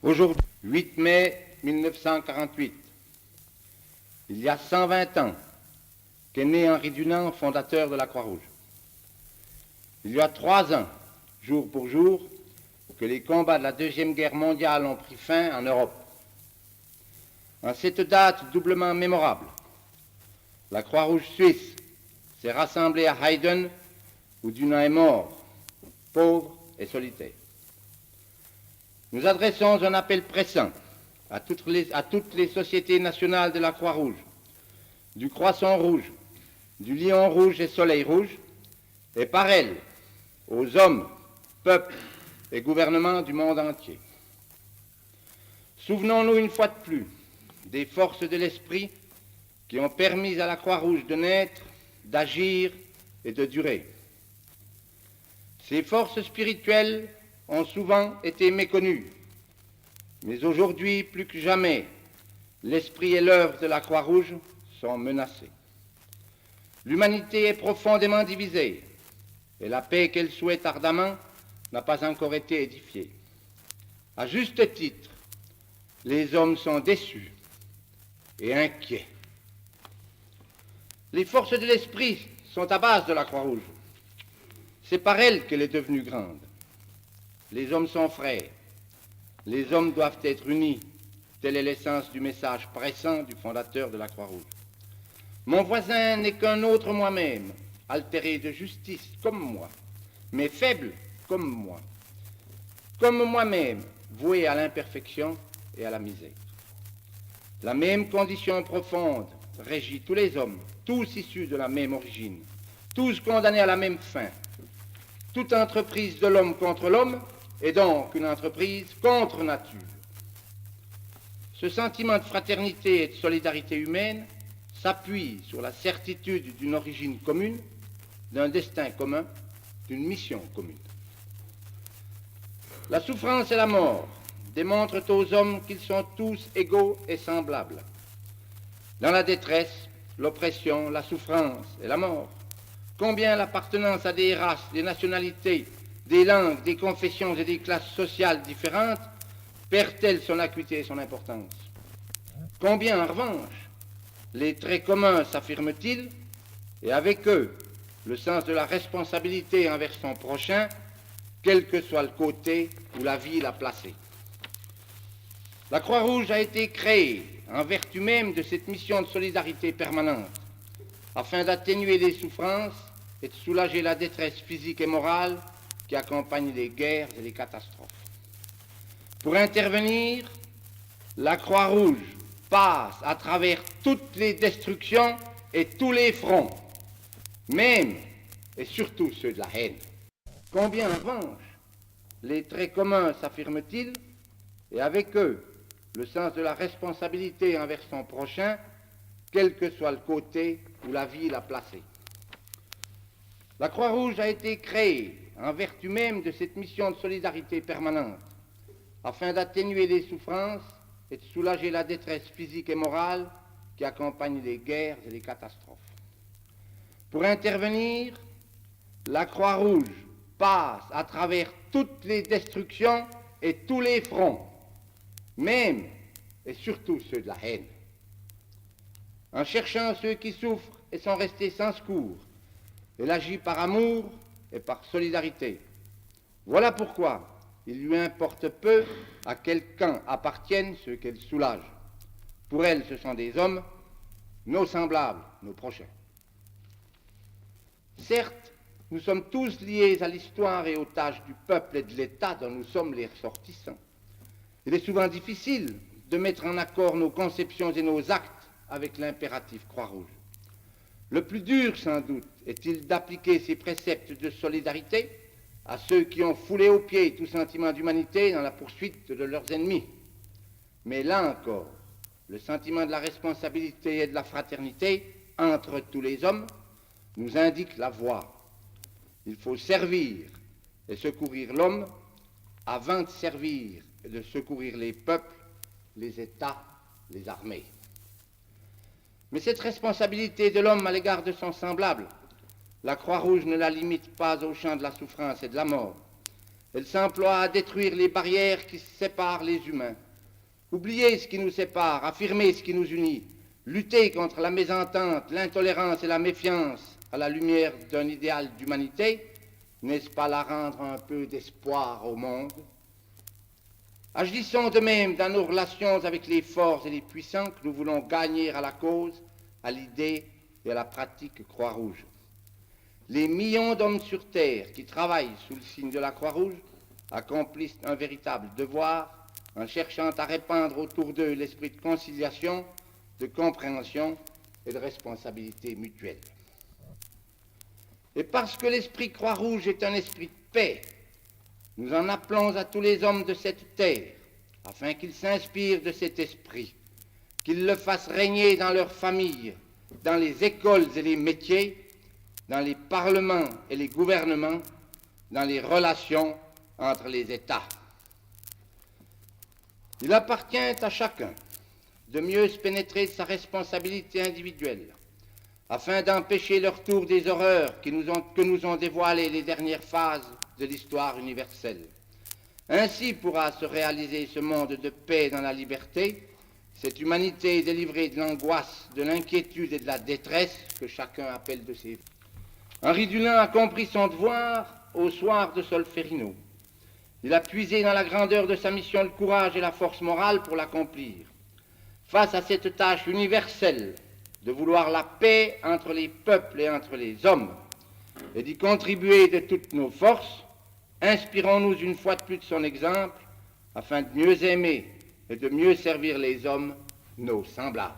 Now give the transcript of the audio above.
Aujourd'hui, 8 mai 1948, il y a 120 ans qu'est né Henri Dunant, fondateur de la Croix-Rouge. Il y a 3 ans, jour pour jour, que les combats de la Deuxième Guerre mondiale ont pris fin en Europe. En cette date doublement mémorable, la Croix-Rouge suisse s'est rassemblée à Hayden, où Dunant est mort, pauvre et solitaire. Nous adressons un appel pressant à toutes les sociétés nationales de la Croix-Rouge, du Croissant Rouge, du Lion Rouge et Soleil Rouge, et par elles aux hommes, peuples et gouvernements du monde entier. Souvenons-nous une fois de plus des forces de l'esprit qui ont permis à la Croix-Rouge de naître, d'agir et de durer. Ces forces spirituelles ont souvent été méconnues, mais aujourd'hui, plus que jamais, l'esprit et l'œuvre de la Croix-Rouge sont menacés. L'humanité est profondément divisée et la paix qu'elle souhaite ardemment n'a pas encore été édifiée. À juste titre, les hommes sont déçus et inquiets. Les forces de l'esprit sont à base de la Croix-Rouge. C'est par elles qu'elle est devenue grande. Les hommes sont frères. Les hommes doivent être unis. Telle est l'essence du message pressant du fondateur de la Croix-Rouge. Mon voisin n'est qu'un autre moi-même, altéré de justice comme moi, mais faible comme moi. Comme moi-même, voué à l'imperfection et à la misère. La même condition profonde régit tous les hommes, tous issus de la même origine, tous condamnés à la même fin. Toute entreprise de l'homme contre l'homme est donc une entreprise contre nature. Ce sentiment de fraternité et de solidarité humaine s'appuie sur la certitude d'une origine commune, d'un destin commun, d'une mission commune. La souffrance et la mort démontrent aux hommes qu'ils sont tous égaux et semblables. Dans la détresse, l'oppression, la souffrance et la mort, combien l'appartenance à des races, des nationalités, des langues, des confessions et des classes sociales différentes perd-elle son acuité et son importance? Combien, en revanche, les traits communs s'affirment-ils, et avec eux, le sens de la responsabilité envers son prochain, quel que soit le côté où la vie l'a placé. La Croix-Rouge a été créée en vertu même de cette mission de solidarité permanente, afin d'atténuer les souffrances et de soulager la détresse physique et morale qui accompagne les guerres et les catastrophes. Pour intervenir, la Croix-Rouge passe à travers toutes les destructions et tous les fronts, même et surtout ceux de la haine. Combien, en revanche, les traits communs s'affirment-ils, et avec eux, le sens de la responsabilité envers son prochain, quel que soit le côté où la vie l'a placé. La Croix-Rouge a été créée en vertu même de cette mission de solidarité permanente, afin d'atténuer les souffrances et de soulager la détresse physique et morale qui accompagne les guerres et les catastrophes. Pour intervenir, la Croix-Rouge passe à travers toutes les destructions et tous les fronts, même et surtout ceux de la haine. En cherchant ceux qui souffrent et sont restés sans secours, elle agit par amour et par solidarité. Voilà pourquoi il lui importe peu à quel camp appartiennent ceux qu'elle soulage. Pour elle, ce sont des hommes, nos semblables, nos prochains. Certes, nous sommes tous liés à l'histoire et aux tâches du peuple et de l'État dont nous sommes les ressortissants. Il est souvent difficile de mettre en accord nos conceptions et nos actes avec l'impératif Croix-Rouge. Le plus dur, sans doute, est-il d'appliquer ces préceptes de solidarité à ceux qui ont foulé aux pieds tout sentiment d'humanité dans la poursuite de leurs ennemis. Mais là encore, le sentiment de la responsabilité et de la fraternité entre tous les hommes nous indique la voie. Il faut servir et secourir l'homme avant de servir et de secourir les peuples, les États, les armées. Mais cette responsabilité de l'homme à l'égard de son semblable, la Croix-Rouge ne la limite pas au champ de la souffrance et de la mort. Elle s'emploie à détruire les barrières qui séparent les humains. Oublier ce qui nous sépare, affirmer ce qui nous unit, lutter contre la mésentente, l'intolérance et la méfiance à la lumière d'un idéal d'humanité, n'est-ce pas la rendre un peu d'espoir au monde? Agissons de même dans nos relations avec les forts et les puissants que nous voulons gagner à la cause, à l'idée et à la pratique Croix-Rouge. Les millions d'hommes sur terre qui travaillent sous le signe de la Croix-Rouge accomplissent un véritable devoir en cherchant à répandre autour d'eux l'esprit de conciliation, de compréhension et de responsabilité mutuelle. Et parce que l'esprit Croix-Rouge est un esprit de paix, nous en appelons à tous les hommes de cette terre, afin qu'ils s'inspirent de cet esprit, qu'ils le fassent régner dans leurs familles, dans les écoles et les métiers, dans les parlements et les gouvernements, dans les relations entre les États. Il appartient à chacun de mieux se pénétrer de sa responsabilité individuelle, afin d'empêcher le retour des horreurs que nous ont dévoilées les dernières phases de l'histoire universelle. Ainsi pourra se réaliser ce monde de paix dans la liberté, cette humanité délivrée de l'angoisse, de l'inquiétude et de la détresse que chacun appelle de ses voeux. Henri Dunant a compris son devoir au soir de Solferino. Il a puisé dans la grandeur de sa mission le courage et la force morale pour l'accomplir. Face à cette tâche universelle de vouloir la paix entre les peuples et entre les hommes, et d'y contribuer de toutes nos forces, inspirons-nous une fois de plus de son exemple, afin de mieux aimer et de mieux servir les hommes, nos semblables.